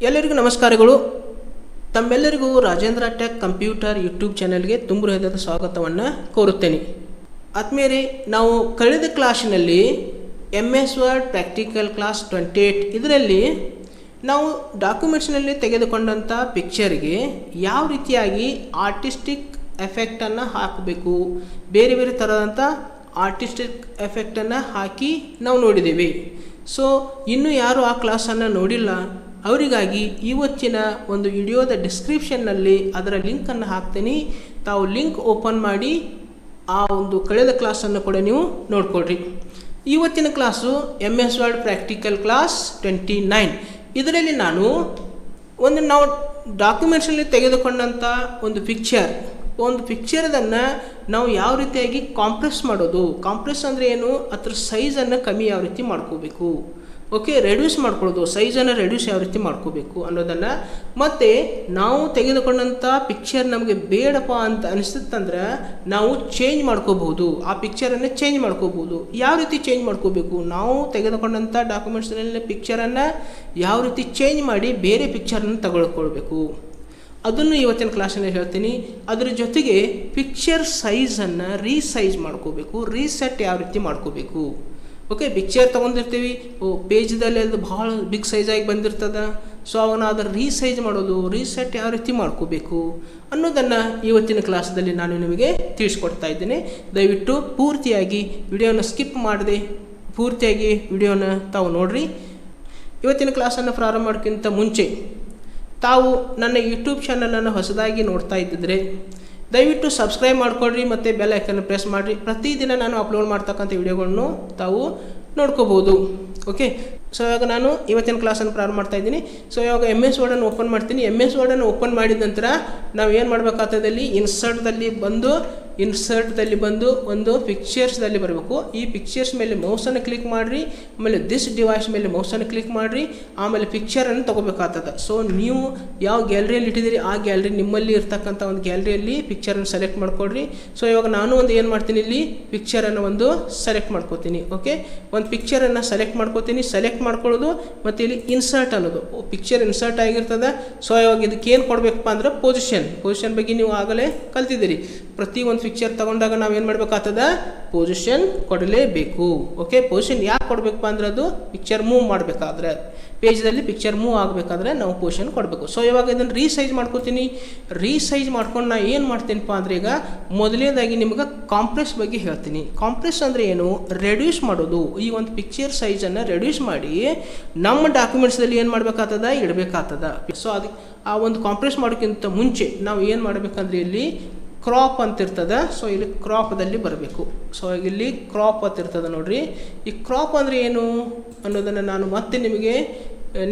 ಎಲ್ಲರಿಗೂ ನಮಸ್ಕಾರಗಳು. ತಮ್ಮೆಲ್ಲರಿಗೂ ರಾಜೇಂದ್ರ ಟೆಕ್ ಕಂಪ್ಯೂಟರ್ ಯೂಟ್ಯೂಬ್ ಚಾನೆಲ್ಗೆ ತುಂಬ ಹೃದಯದ ಸ್ವಾಗತವನ್ನು ಕೋರುತ್ತೇನೆ. ಆದ್ಮೇಲೆ ನಾವು ಕಳೆದ ಕ್ಲಾಸಿನಲ್ಲಿ MS ವರ್ಡ್ ಪ್ರಾಕ್ಟಿಕಲ್ ಕ್ಲಾಸ್ 28 ಇದರಲ್ಲಿ ನಾವು ಡಾಕ್ಯುಮೆಂಟ್ಸ್ನಲ್ಲಿ ತೆಗೆದುಕೊಂಡಂಥ ಪಿಕ್ಚರ್ಗೆ ಯಾವ ರೀತಿಯಾಗಿ ಆರ್ಟಿಸ್ಟಿಕ್ ಎಫೆಕ್ಟನ್ನು ಹಾಕಬೇಕು, ಬೇರೆ ಬೇರೆ ಥರದಂಥ ಆರ್ಟಿಸ್ಟಿಕ್ ಎಫೆಕ್ಟನ್ನು ಹಾಕಿ ನಾವು ನೋಡಿದ್ದೀವಿ. ಸೊ ಇನ್ನೂ ಯಾರು ಆ ಕ್ಲಾಸನ್ನು ನೋಡಿಲ್ಲ ಅವರಿಗಾಗಿ ಇವತ್ತಿನ ಒಂದು ವಿಡಿಯೋದ ಡಿಸ್ಕ್ರಿಪ್ಷನ್ನಲ್ಲಿ ಅದರ ಲಿಂಕನ್ನು ಹಾಕ್ತೀನಿ. ತಾವು ಲಿಂಕ್ ಓಪನ್ ಮಾಡಿ ಆ ಒಂದು ಕಳೆದ ಕ್ಲಾಸನ್ನು ಕೂಡ ನೀವು ನೋಡ್ಕೊಳ್ರಿ. ಇವತ್ತಿನ class MS word practical class 29. ಇದರಲ್ಲಿ ನಾವು ಡಾಕ್ಯುಮೆಂಟ್ಸಲ್ಲಿ ತೆಗೆದುಕೊಂಡಂಥ ಒಂದು ಪಿಕ್ಚರದನ್ನು ನಾವು ಯಾವ ರೀತಿಯಾಗಿ ಕಾಂಪ್ರೆಸ್ ಮಾಡೋದು, ಕಾಂಪ್ರೆಸ್ ಅಂದರೆ ಏನು, ಅದರ ಸೈಜನ್ನು ಕಮ್ಮಿ ಯಾವ ರೀತಿ ಮಾಡ್ಕೋಬೇಕು, ಓಕೆ, ರೆಡ್ಯೂಸ್ ಮಾಡ್ಕೊಳ್ಳೋದು, ಸೈಜನ್ನು ರೆಡ್ಯೂಸ್ ಯಾವ ರೀತಿ ಮಾಡ್ಕೋಬೇಕು ಅನ್ನೋದನ್ನು, ಮತ್ತು ನಾವು ತೆಗೆದುಕೊಂಡಂಥ ಪಿಕ್ಚರ್ ನಮಗೆ ಬೇಡಪ್ಪ ಅಂತ ಅನಿಸುತ್ತಂದ್ರೆ ನಾವು ಚೇಂಜ್ ಮಾಡ್ಕೋಬಹುದು, ಆ ಪಿಕ್ಚರನ್ನು ಚೇಂಜ್ ಮಾಡ್ಕೋಬಹುದು. ಯಾವ ರೀತಿ ಚೇಂಜ್ ಮಾಡ್ಕೋಬೇಕು, ನಾವು ತೆಗೆದುಕೊಂಡಂಥ ಡಾಕ್ಯುಮೆಂಟ್ಸ್ನಲ್ಲಿ ಪಿಕ್ಚರನ್ನು ಯಾವ ರೀತಿ ಚೇಂಜ್ ಮಾಡಿ ಬೇರೆ ಪಿಕ್ಚರನ್ನು ತಗೊಳ್ಕೊಳ್ಬೇಕು ಅದನ್ನು ಇವತ್ತಿನ ಕ್ಲಾಸಲ್ಲಿ ಹೇಳ್ತೀನಿ. ಅದರ ಜೊತೆಗೆ ಪಿಕ್ಚರ್ ಸೈಜನ್ನು ರೀಸೈಜ್ ಮಾಡ್ಕೋಬೇಕು, ರೀಸೆಟ್ ಯಾವ ರೀತಿ ಮಾಡ್ಕೋಬೇಕು. ಓಕೆ, ಪಿಕ್ಚರ್ ತೊಗೊಂಡಿರ್ತೀವಿ, ಪೇಜ್ದಲ್ಲಿ ಅದು ಭಾಳ ಬಿಗ್ ಸೈಜಾಗಿ ಬಂದಿರ್ತದೆ. ಸೊ ಅವನ್ನ ಅದರ ರೀಸೈಜ್ ಮಾಡೋದು, ರೀಸೆಟ್ ಯಾವ ರೀತಿ ಮಾಡ್ಕೋಬೇಕು ಅನ್ನೋದನ್ನು ಇವತ್ತಿನ ಕ್ಲಾಸಲ್ಲಿ ನಾನು ನಿಮಗೆ ತಿಳಿಸ್ಕೊಡ್ತಾ ಇದ್ದೇನೆ. ದಯವಿಟ್ಟು ಪೂರ್ತಿಯಾಗಿ ವಿಡಿಯೋನ ಸ್ಕಿಪ್ ಮಾಡದೆ ಪೂರ್ತಿಯಾಗಿ ವಿಡಿಯೋನ ತಾವು ನೋಡಿರಿ. ಇವತ್ತಿನ ಕ್ಲಾಸನ್ನು ಪ್ರಾರಂಭ ಮಾಡೋಕ್ಕಿಂತ ಮುಂಚೆ ತಾವು ನನ್ನ ಯೂಟ್ಯೂಬ್ ಚಾನಲನ್ನು ಹೊಸದಾಗಿ ನೋಡ್ತಾ ಇದ್ದಿದ್ರೆ ದಯವಿಟ್ಟು ಸಬ್ಸ್ಕ್ರೈಬ್ ಮಾಡ್ಕೊಳ್ರಿ ಮತ್ತು ಬೆಲ್ ಐಕನ್ನು ಪ್ರೆಸ್ ಮಾಡಿರಿ. ಪ್ರತಿದಿನ ನಾನು ಅಪ್ಲೋಡ್ ಮಾಡ್ತಕ್ಕಂಥ ವಿಡಿಯೋಗಳನ್ನು ತಾವು ನೋಡ್ಕೋಬೋದು. ಓಕೆ, ಸೊ ಇವಾಗ ನಾನು ಇವತ್ತಿನ ಕ್ಲಾಸನ್ನು ಪ್ರಾರಂಭ ಮಾಡ್ತಾ ಇದ್ದೀನಿ. ಸೊ ಇವಾಗ MS ವರ್ಡನ್ನು ಓಪನ್ ಮಾಡ್ತೀನಿ. MS ವರ್ಡನ್ನು ಓಪನ್ ಮಾಡಿದ ನಂತರ ನಾವು ಏನು ಮಾಡಬೇಕಾಗ್ತದೆ, ಇಲ್ಲಿ ಇನ್ಸರ್ಟ್ದಲ್ಲಿ ಬಂದು ಒಂದು ಪಿಕ್ಚರ್ಸ್ದಲ್ಲಿ ಬರಬೇಕು. ಈ ಪಿಕ್ಚರ್ಸ್ ಮೇಲೆ ಮೌಸನ್ನು ಕ್ಲಿಕ್ ಮಾಡಿರಿ, ಆಮೇಲೆ ದಿಸ್ ಡಿವೈಸ್ ಮೇಲೆ ಮೌಸನ್ನು ಕ್ಲಿಕ್ ಮಾಡಿರಿ, ಆಮೇಲೆ ಪಿಕ್ಚರನ್ನು ತೊಗೋಬೇಕಾಗ್ತದೆ. ಸೊ ನೀವು ಯಾವ ಗ್ಯಾಲರಿಯಲ್ಲಿ ಇಟ್ಟಿದ್ದೀರಿ ಆ ಗ್ಯಾಲರಿ, ನಿಮ್ಮಲ್ಲಿ ಇರ್ತಕ್ಕಂಥ ಒಂದು ಗ್ಯಾಲರಿಯಲ್ಲಿ ಪಿಕ್ಚರನ್ನು ಸೆಲೆಕ್ಟ್ ಮಾಡ್ಕೊಳ್ರಿ. ಸೊ ಇವಾಗ ನಾನು ಏನು ಮಾಡ್ತೀನಿ, ಇಲ್ಲಿ ಪಿಕ್ಚರನ್ನು ಸೆಲೆಕ್ಟ್ ಮಾಡ್ಕೋತೀನಿ. ಓಕೆ, ಒಂದು ಪಿಕ್ಚರನ್ನು ಸೆಲೆಕ್ಟ್ ಮಾಡ್ಕೊಳ್ಳೋದು ಮತ್ತು ಇಲ್ಲಿ ಇನ್ಸರ್ಟ್ ಅನ್ನೋದು, ಪಿಕ್ಚರ್ ಇನ್ಸರ್ಟ್ ಆಗಿರ್ತದೆ. ಸೊ ಇವಾಗ ಇದಕ್ಕೆ ಏನು ಕೊಡಬೇಕಪ್ಪ ಅಂದ್ರೆ ಪೊಸಿಷನ್ ಬಗ್ಗೆ ನೀವು ಆಗಲೇ ಕಲ್ತಿದ್ದೀರಿ. ಪ್ರತಿ ಒಂದು ಪಿಕ್ಚರ್ ತಗೊಂಡಾಗ ನಾವು ಏನು ಮಾಡಬೇಕಾಗ್ತದೆ, ಪೊಸಿಷನ್ ಕೊಡಲೇಬೇಕು. ಓಕೆ, ಪೊಸಿಷನ್ ಯಾಕೆ ಕೊಡಬೇಕಪ್ಪ ಅಂದ್ರೆ ಅದು ಪಿಕ್ಚರ್ ಮೂವ್ ಮಾಡಬೇಕಾದ್ರೆ, ಪೇಜ್ದಲ್ಲಿ ಪಿಕ್ಚರ್ ಮೂವ್ ಆಗಬೇಕಾದ್ರೆ ನಾವು ಪೊಸಿಷನ್ ಕೊಡಬೇಕು. ಸೊ ಇವಾಗ ಇದನ್ನು ರೀಸೈಜ್ ಮಾಡ್ಕೋತೀನಿ. ರೀಸೈಜ್ ಮಾಡ್ಕೊಂಡು ನಾನು ಏನು ಮಾಡ್ತೀನಪ್ಪ ಅಂದರೆ, ಈಗ ಮೊದಲನೇದಾಗಿ ನಿಮ್ಗೆ ಕಾಂಪ್ರೆಸ್ ಬಗ್ಗೆ ಹೇಳ್ತೀನಿ. ಕಾಂಪ್ರೆಸ್ ಅಂದರೆ ಏನು, ರೆಡ್ಯೂಸ್ ಮಾಡೋದು. ಈ ಒಂದು ಪಿಕ್ಚರ್ ಸೈಜನ್ನು ರೆಡ್ಯೂಸ್ ಮಾಡಿ ನಮ್ಮ ಡಾಕ್ಯುಮೆಂಟ್ಸ್ದಲ್ಲಿ ಏನು ಮಾಡಬೇಕಾಗ್ತದ, ಇಡಬೇಕಾಗ್ತದ. ಸೊ ಅದಕ್ಕೆ ಆ ಒಂದು ಕಾಂಪ್ರೆಸ್ ಮಾಡೋಕ್ಕಿಂತ ಮುಂಚೆ ನಾವು ಏನು ಮಾಡಬೇಕಂದ್ರೆ, ಇಲ್ಲಿ ಕ್ರಾಪ್ ಅಂತಿರ್ತದೆ. ಸೊ ಇಲ್ಲಿ ಕ್ರಾಪ್ದಲ್ಲಿ ಬರಬೇಕು. ಸೊ ಇಲ್ಲಿ ಕ್ರಾಪ್ ಅಂತಿರ್ತದೆ ನೋಡ್ರಿ. ಈ ಕ್ರಾಪ್ ಅಂದರೆ ಏನು ಅನ್ನೋದನ್ನು ನಾನು ಮತ್ತೆ ನಿಮಗೆ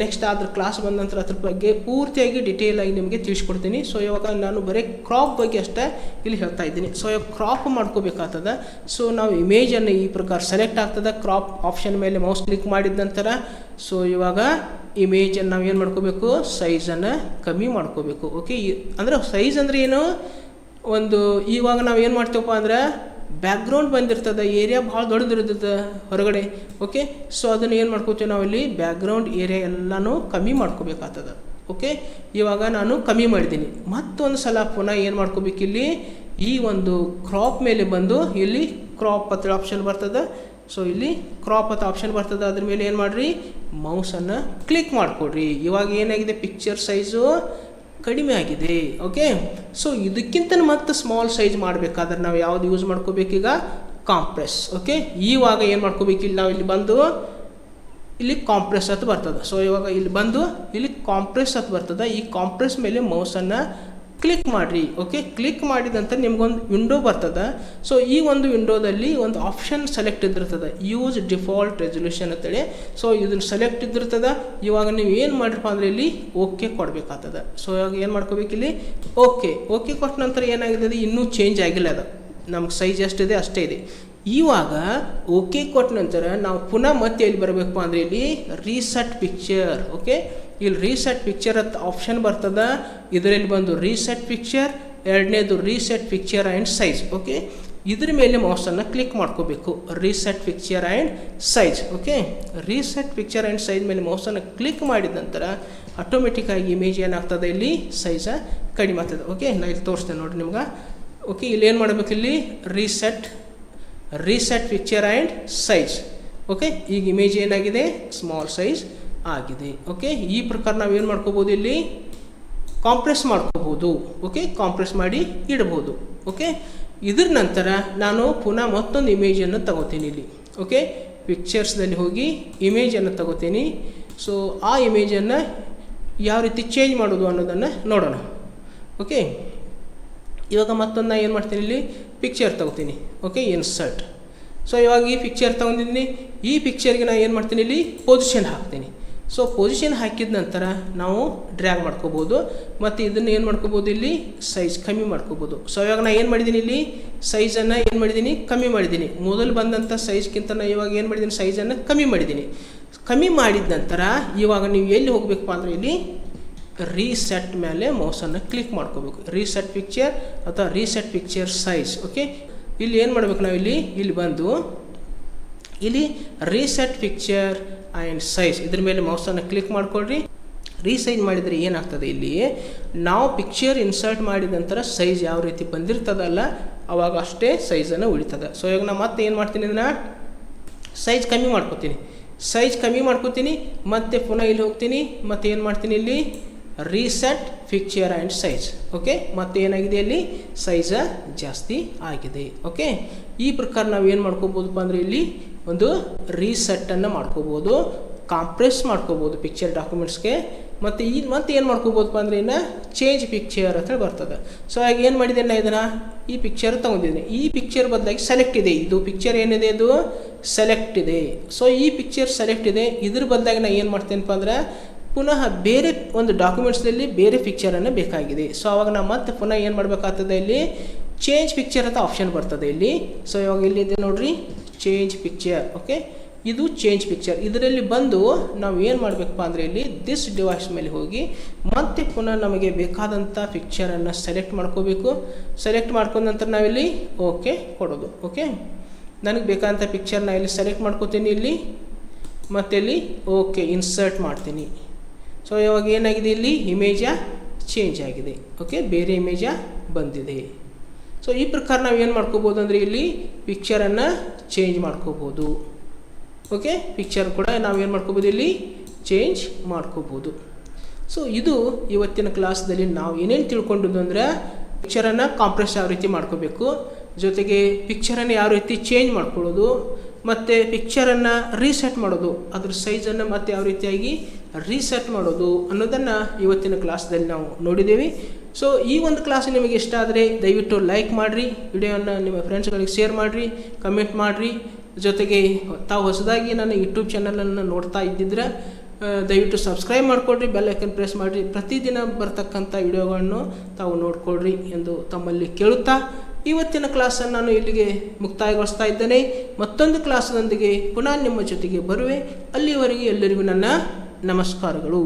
ನೆಕ್ಸ್ಟ್ ಅದ್ರ ಕ್ಲಾಸ್ ಬಂದ ನಂತರ ಅದ್ರ ಬಗ್ಗೆ ಪೂರ್ತಿಯಾಗಿ ಡಿಟೇಲಾಗಿ ನಿಮಗೆ ತಿಳಿಸ್ಕೊಡ್ತೀನಿ. ಸೊ ಇವಾಗ ನಾನು ಬರೀ ಕ್ರಾಪ್ ಬಗ್ಗೆ ಅಷ್ಟೇ ಇಲ್ಲಿ ಹೇಳ್ತಾ ಇದ್ದೀನಿ. ಸೊ ಇವಾಗ ಕ್ರಾಪ್ ಮಾಡ್ಕೋಬೇಕಾಗ್ತದೆ. ಸೊ ನಾವು ಇಮೇಜನ್ನು ಈ ಪ್ರಕಾರ ಸೆಲೆಕ್ಟ್ ಆಗ್ತದೆ. ಕ್ರಾಪ್ ಆಪ್ಷನ್ ಮೇಲೆ ಮೌಸ್ ಕ್ಲಿಕ್ ಮಾಡಿದ ನಂತರ ಸೊ ಇವಾಗ ಇಮೇಜನ್ನು ನಾವು ಏನು ಮಾಡ್ಕೋಬೇಕು, ಸೈಜನ್ನು ಕಮ್ಮಿ ಮಾಡ್ಕೋಬೇಕು. ಓಕೆ, ಅಂದರೆ ಸೈಜ್ ಅಂದರೆ ಏನು, ಇವಾಗ ನಾವು ಏನು ಮಾಡ್ತೀವಪ್ಪ ಅಂದ್ರೆ, ಬ್ಯಾಕ್ಗ್ರೌಂಡ್ ಬಂದಿರ್ತದೆ, ಏರಿಯಾ ಭಾಳ ದೊಡ್ಡದಿರ್ತದೆ ಹೊರಗಡೆ. ಓಕೆ, ಸೊ ಅದನ್ನು ಏನು ಮಾಡ್ಕೋತೀವಿ ನಾವು, ಇಲ್ಲಿ ಬ್ಯಾಕ್ಗ್ರೌಂಡ್ ಏರಿಯಾ ಎಲ್ಲನೂ ಕಮ್ಮಿ ಮಾಡ್ಕೋಬೇಕಾಗ್ತದೆ. ಓಕೆ, ಇವಾಗ ನಾನು ಕಮ್ಮಿ ಮಾಡಿದ್ದೀನಿ. ಮತ್ತೊಂದು ಸಲ ಪುನಃ ಏನು ಮಾಡ್ಕೋಬೇಕು, ಇಲ್ಲಿ ಈ ಒಂದು ಕ್ರಾಪ್ ಮೇಲೆ ಬಂದು ಇಲ್ಲಿ ಕ್ರಾಪ್ ಅಂತ ಆಪ್ಷನ್ ಬರ್ತದೆ. ಸೊ ಇಲ್ಲಿ ಕ್ರಾಪ್ ಅಂತ ಆಪ್ಷನ್ ಬರ್ತದೆ, ಅದ್ರ ಮೇಲೆ ಏನು ಮಾಡಿರಿ, ಮೌಸನ್ನು ಕ್ಲಿಕ್ ಮಾಡಿಕೊಡ್ರಿ. ಇವಾಗ ಏನಾಗಿದೆ, ಪಿಕ್ಚರ್ ಸೈಜು ಕಡಿಮೆ ಆಗಿದೆ. ಓಕೆ, ಸೊ ಇದಕ್ಕಿಂತ ಮತ್ತೆ ಸ್ಮಾಲ್ ಸೈಜ್ ಮಾಡಬೇಕಾದ್ರೆ ನಾವು ಯಾವುದು ಯೂಸ್ ಮಾಡ್ಕೋಬೇಕೀಗ, ಕಾಂಪ್ರೆಸ್. ಓಕೆ, ಇವಾಗ ಏನು ಮಾಡ್ಕೋಬೇಕು, ಇಲ್ಲಿ ನಾವು ಇಲ್ಲಿ ಕಾಂಪ್ರೆಸ್ ಅಂತ ಬರ್ತದೆ. ಸೊ ಇವಾಗ ಇಲ್ಲಿ ಕಾಂಪ್ರೆಸ್ ಅಂತ ಬರ್ತದೆ. ಈ ಕಾಂಪ್ರೆಸ್ ಮೇಲೆ ಮೌಸನ್ನು ಕ್ಲಿಕ್ ಮಾಡಿರಿ. ಓಕೆ, ಕ್ಲಿಕ್ ಮಾಡಿದ ನಂತರ ನಿಮ್ಗೊಂದು ವಿಂಡೋ ಬರ್ತದೆ. ಸೊ ಈ ಒಂದು ವಿಂಡೋದಲ್ಲಿ ಒಂದು ಆಪ್ಷನ್ ಸೆಲೆಕ್ಟ್ ಇದ್ದಿರ್ತದೆ, ಯೂಸ್ ಡಿಫಾಲ್ಟ್ ರೆಸೊಲ್ಯೂಷನ್ ಅಂತೇಳಿ. ಸೊ ಇದನ್ನು ಸೆಲೆಕ್ಟ್ ಇದ್ದಿರ್ತದೆ. ಇವಾಗ ನೀವು ಏನು ಮಾಡಿರಪ್ಪ ಅಂದರೆ, ಇಲ್ಲಿ ಓಕೆ ಕೊಡಬೇಕಾಗ್ತದೆ. ಸೊ ಇವಾಗ ಏನು ಮಾಡ್ಕೋಬೇಕು, ಇಲ್ಲಿ ಓಕೆ ಕೊಟ್ಟ ನಂತರ ಏನಾಗಿದೆ, ಇನ್ನೂ ಚೇಂಜ್ ಆಗಿಲ್ಲ, ಅದು ನಮ್ಗೆ ಸೈಜ್ ಎಷ್ಟಿದೆ ಅಷ್ಟೇ ಇದೆ. ಇವಾಗ ಓಕೆ ಕೊಟ್ಟ ನಂತರ ನಾವು ಪುನಃ ಮತ್ತೆ ಎಲ್ಲಿ ಬರಬೇಕು ಅಂದರೆ, ಇಲ್ಲಿ ರೀಸೆಟ್ ಪಿಕ್ಚರ್. ಓಕೆ, ಇಲ್ಲಿ ರೀಸೆಟ್ ಪಿಕ್ಚರ್ ಅಂತ ಆಪ್ಷನ್ ಬರ್ತದೆ. ಇದರಲ್ಲಿ ಬಂದು ರೀಸೆಟ್ ಪಿಕ್ಚರ್, ಎರಡನೇದು reset picture and size. Okay, ಇದ್ರ ಮೇಲೆ ಮೌಸನ್ನು ಕ್ಲಿಕ್ ಮಾಡ್ಕೋಬೇಕು, reset picture and size. Okay, reset picture and size ಮೇಲೆ ಮೌಸನ್ನು ಕ್ಲಿಕ್ ಮಾಡಿದ ನಂತರ ಆಟೋಮೆಟಿಕ್ಕಾಗಿ ಇಮೇಜ್ ಏನಾಗ್ತದೆ, ಇಲ್ಲಿ ಸೈಜ ಕಡಿಮೆ ಆಗ್ತದೆ. ಓಕೆ, ನಾನು ಇಲ್ಲಿ ತೋರಿಸ್ತೇನೆ ನೋಡಿ ನಿಮ್ಗೆ. ಓಕೆ, ಇಲ್ಲಿ ಏನು ಮಾಡಬೇಕು, ಇಲ್ಲಿ reset picture and size. Okay, ಈಗ ಇಮೇಜ್ ಏನಾಗಿದೆ, ಸ್ಮಾಲ್ ಸೈಜ್ ಆಗಿದೆ. ಓಕೆ, ಈ ಪ್ರಕಾರ ನಾವೇನು ಮಾಡ್ಕೋಬೋದು, ಇಲ್ಲಿ ಕಾಂಪ್ರೆಸ್ ಮಾಡ್ಕೋಬೋದು. ಓಕೆ, ಕಾಂಪ್ರೆಸ್ ಮಾಡಿ ಇಡ್ಬೋದು. ಓಕೆ, ಇದ್ರ ನಂತರ ನಾನು ಪುನಃ ಮತ್ತೊಂದು ಇಮೇಜನ್ನು ತಗೋತೀನಿ ಇಲ್ಲಿ. ಓಕೆ, ಪಿಕ್ಚರ್ಸ್ದಲ್ಲಿ ಹೋಗಿ ಇಮೇಜನ್ನು ತಗೋತೀನಿ. ಸೊ ಆ ಇಮೇಜನ್ನು ಯಾವ ರೀತಿ ಚೇಂಜ್ ಮಾಡೋದು ಅನ್ನೋದನ್ನು ನೋಡೋಣ. ಓಕೆ, ಇವಾಗ ಮತ್ತೊಂದು ನಾನು ಏನು ಮಾಡ್ತೀನಿ, ಇಲ್ಲಿ ಪಿಕ್ಚರ್ ತಗೋತೀನಿ. Okay, insert. ಸೊ ಇವಾಗ ಈ ಪಿಕ್ಚರ್ ತೊಗೊಂಡಿದ್ದೀನಿ. ಈ ಪಿಕ್ಚರ್ಗೆ ನಾನು ಏನು ಮಾಡ್ತೀನಿ, ಇಲ್ಲಿ ಪೊಸಿಷನ್ ಹಾಕ್ತೀನಿ. ಸೊ ಪೊಸಿಷನ್ ಹಾಕಿದ ನಂತರ ನಾವು ಡ್ರ್ಯಾಗ್ ಮಾಡ್ಕೋಬೋದು ಮತ್ತು ಇದನ್ನು ಏನು ಮಾಡ್ಕೋಬೋದು, ಇಲ್ಲಿ ಸೈಜ್ ಕಮ್ಮಿ ಮಾಡ್ಕೋಬೋದು. ಸೊ ಇವಾಗ ನಾನು ಏನು ಮಾಡಿದ್ದೀನಿ, ಇಲ್ಲಿ ಸೈಜನ್ನು ಏನು ಮಾಡಿದ್ದೀನಿ, ಕಮ್ಮಿ ಮಾಡಿದ್ದೀನಿ. ಮೊದಲು ಬಂದಂಥ ಸೈಜ್ಗಿಂತ ನಾನು ಇವಾಗ ಏನು ಮಾಡಿದ್ದೀನಿ, ಸೈಜನ್ನು ಕಮ್ಮಿ ಮಾಡಿದ್ದೀನಿ. ಕಮ್ಮಿ ಮಾಡಿದ ನಂತರ ಇವಾಗ ನೀವು ಎಲ್ಲಿ ಹೋಗಬೇಕಪ್ಪ ಅಂದರೆ ಇಲ್ಲಿ ರೀಸೆಟ್ ಮೇಲೆ ಮೌಸನ್ನು ಕ್ಲಿಕ್ ಮಾಡ್ಕೋಬೇಕು. ರೀಸೆಟ್ ಪಿಕ್ಚರ್ ಅಥವಾ ರೀಸೆಟ್ ಪಿಕ್ಚರ್ ಸೈಜ್. ಓಕೆ, ಇಲ್ಲಿ ಏನು ಮಾಡಬೇಕು, ನಾವು ಇಲ್ಲಿ ಬಂದು ಇಲ್ಲಿ ರೀಸೆಟ್ ಪಿಕ್ಚರ್ ಆ್ಯಂಡ್ ಸೈಜ್ ಇದ್ರ ಮೇಲೆ ಮೌಸನ್ನು ಕ್ಲಿಕ್ ಮಾಡ್ಕೊಳ್ರಿ. ರೀಸೈಜ್ ಮಾಡಿದರೆ ಏನಾಗ್ತದೆ, ಇಲ್ಲಿ ನಾವು ಪಿಕ್ಚರ್ ಇನ್ಸರ್ಟ್ ಮಾಡಿದ ನಂತರ ಸೈಜ್ ಯಾವ ರೀತಿ ಬಂದಿರ್ತದಲ್ಲ ಅವಾಗ ಅಷ್ಟೇ ಸೈಜನ್ನು ಉಳಿತದೆ. ಸೊ ಇವಾಗ ನಾನು ಮತ್ತೆ ಏನು ಮಾಡ್ತೀನಿ, ಇದನ್ನು ಸೈಜ್ ಕಮ್ಮಿ ಮಾಡ್ಕೋತೀನಿ. ಮತ್ತೆ ಪುನಃ ಇಲ್ಲಿ ಹೋಗ್ತೀನಿ, ಮತ್ತೆ ಏನು ಮಾಡ್ತೀನಿ, ಇಲ್ಲಿ reset picture and size. Okay, ಮತ್ತೆ ಏನಾಗಿದೆ, ಇಲ್ಲಿ ಸೈಜ ಜಾಸ್ತಿ ಆಗಿದೆ. ಓಕೆ, ಈ ಪ್ರಕಾರ ನಾವು ಏನು ಮಾಡ್ಕೋಬೋದಪ್ಪ ಅಂದರೆ ಇಲ್ಲಿ ಒಂದು ರೀಸೆಟ್ಟನ್ನು ಮಾಡ್ಕೋಬೋದು, ಕಾಂಪ್ರೆಸ್ ಮಾಡ್ಕೋಬೋದು ಪಿಕ್ಚರ್ ಡಾಕ್ಯುಮೆಂಟ್ಸ್ಗೆ. ಮತ್ತು ಮತ್ತೆ ಏನು ಮಾಡ್ಕೋಬೋದಪ್ಪ ಅಂದರೆ ಇನ್ನು ಚೇಂಜ್ ಪಿಕ್ಚರ್ ಅಂತ ಬರ್ತದೆ. ಸೊ ಆಗ ಏನು ಮಾಡಿದೆ, ನಾನು ಇದನ್ನು ಈ ಪಿಕ್ಚರ್ ತೊಗೊಂಡಿದ್ದೀನಿ. ಈ ಪಿಕ್ಚರ್ ಬದಲಾಗಿ ಸೆಲೆಕ್ಟ್ ಇದೆ. ಇದು ಪಿಕ್ಚರ್ ಏನಿದೆ, ಇದು ಸೆಲೆಕ್ಟ್ ಇದೆ. ಸೊ ಈ ಪಿಕ್ಚರ್ ಸೆಲೆಕ್ಟ್ ಇದೆ. ಇದ್ರ ಬದಲಾಗಿ ನಾನು ಏನು ಮಾಡ್ತೇನಪ್ಪ ಅಂದರೆ ಪುನಃ ಬೇರೆ ಒಂದು ಡಾಕ್ಯುಮೆಂಟ್ಸ್ದಲ್ಲಿ ಬೇರೆ ಪಿಕ್ಚರನ್ನು ಬೇಕಾಗಿದೆ. ಸೊ ಆವಾಗ ನಾವು ಮತ್ತೆ ಪುನಃ ಏನು ಮಾಡಬೇಕಾಗ್ತದೆ, ಇಲ್ಲಿ ಚೇಂಜ್ ಪಿಕ್ಚರ್ ಅಂತ ಆಪ್ಷನ್ ಬರ್ತದೆ ಇಲ್ಲಿ. ಸೊ ಇವಾಗ ಇಲ್ಲಿದೆ ನೋಡಿರಿ, ಚೇಂಜ್ ಪಿಕ್ಚರ್. ಓಕೆ, ಇದು ಚೇಂಜ್ ಪಿಕ್ಚರ್. ಇದರಲ್ಲಿ ಬಂದು ನಾವು ಏನು ಮಾಡಬೇಕಪ್ಪ ಅಂದರೆ ಇಲ್ಲಿ ದಿಸ್ ಡಿವೈಸ್ ಮೇಲೆ ಹೋಗಿ ಮತ್ತೆ ಪುನಃ ನಮಗೆ ಬೇಕಾದಂಥ ಪಿಕ್ಚರನ್ನು ಸೆಲೆಕ್ಟ್ ಮಾಡ್ಕೋಬೇಕು. ಸೆಲೆಕ್ಟ್ ಮಾಡ್ಕೊಂಡ ನಂತರ ನಾವಿಲ್ಲಿ ಓಕೆ ಕೊಡೋದು. ಓಕೆ, ನನಗೆ ಬೇಕಾದಂಥ ಪಿಕ್ಚರ್ನ ಇಲ್ಲಿ ಸೆಲೆಕ್ಟ್ ಮಾಡ್ಕೋತೀನಿ ಇಲ್ಲಿ, ಮತ್ತು ಇಲ್ಲಿ ಓಕೆ ಇನ್ಸರ್ಟ್ ಮಾಡ್ತೀನಿ. ಸೊ ಇವಾಗ ಏನಾಗಿದೆ, ಇಲ್ಲಿ ಇಮೇಜ ಚೇಂಜ್ ಆಗಿದೆ. ಓಕೆ, ಬೇರೆ ಇಮೇಜ ಬಂದಿದೆ. ಸೊ ಈ ಪ್ರಕಾರ ನಾವು ಏನು ಮಾಡ್ಕೋಬೋದು ಅಂದರೆ ಇಲ್ಲಿ ಪಿಕ್ಚರನ್ನು ಚೇಂಜ್ ಮಾಡ್ಕೋಬೋದು. ಓಕೆ, ಪಿಕ್ಚರ್ ಕೂಡ ನಾವು ಏನು ಮಾಡ್ಕೋಬೋದು, ಇಲ್ಲಿ ಚೇಂಜ್ ಮಾಡ್ಕೋಬೋದು. ಸೊ ಇದು ಇವತ್ತಿನ ಕ್ಲಾಸ್ದಲ್ಲಿ ನಾವು ಏನೇನು ತಿಳ್ಕೊಂಡಿದ್ದು ಅಂದರೆ ಪಿಕ್ಚರನ್ನು ಕಾಂಪ್ರೆಸ್ ಯಾವ ರೀತಿ ಮಾಡ್ಕೋಬೇಕು, ಜೊತೆಗೆ ಪಿಕ್ಚರನ್ನು ಯಾವ ರೀತಿ ಚೇಂಜ್ ಮಾಡ್ಕೊಳ್ಳೋದು, ಮತ್ತು ಪಿಕ್ಚರನ್ನು ರೀಸೆಟ್ ಮಾಡೋದು, ಅದ್ರ ಸೈಜನ್ನು ಮತ್ತು ಯಾವ ರೀತಿಯಾಗಿ ರೀಸೆಟ್ ಮಾಡೋದು ಅನ್ನೋದನ್ನು ಇವತ್ತಿನ ಕ್ಲಾಸ್ದಲ್ಲಿ ನಾವು ನೋಡಿದ್ದೀವಿ. ಸೊ ಈ ಒಂದು ಕ್ಲಾಸ್ ನಿಮಗೆ ಇಷ್ಟ ಆದರೆ ದಯವಿಟ್ಟು ಲೈಕ್ ಮಾಡಿರಿ, ವಿಡಿಯೋವನ್ನು ನಿಮ್ಮ ಫ್ರೆಂಡ್ಸ್ಗಳಿಗೆ ಶೇರ್ ಮಾಡಿರಿ, ಕಮೆಂಟ್ ಮಾಡಿರಿ. ಜೊತೆಗೆ ತಾವು ಹೊಸದಾಗಿ ನನ್ನ ಯೂಟ್ಯೂಬ್ ಚಾನಲನ್ನು ನೋಡ್ತಾ ಇದ್ದಿದ್ರೆ ದಯವಿಟ್ಟು ಸಬ್ಸ್ಕ್ರೈಬ್ ಮಾಡಿಕೊಡ್ರಿ, ಬೆಲ್ ಐಕನ್ ಪ್ರೆಸ್ ಮಾಡಿರಿ. ಪ್ರತಿದಿನ ಬರ್ತಕ್ಕಂಥ ವಿಡಿಯೋಗಳನ್ನು ತಾವು ನೋಡಿಕೊಡ್ರಿ ಎಂದು ತಮ್ಮಲ್ಲಿ ಕೇಳುತ್ತಾ ಇವತ್ತಿನ ಕ್ಲಾಸನ್ನು ನಾನು ಇಲ್ಲಿಗೆ ಮುಕ್ತಾಯಗೊಳಿಸ್ತಾ ಇದ್ದೇನೆ. ಮತ್ತೊಂದು ಕ್ಲಾಸ್ನೊಂದಿಗೆ ಪುನಃ ನಿಮ್ಮ ಜೊತೆಗೆ ಬರುವೆ. ಅಲ್ಲಿವರೆಗೆ ಎಲ್ಲರಿಗೂ ನನ್ನ ನಮಸ್ಕಾರಗಳು.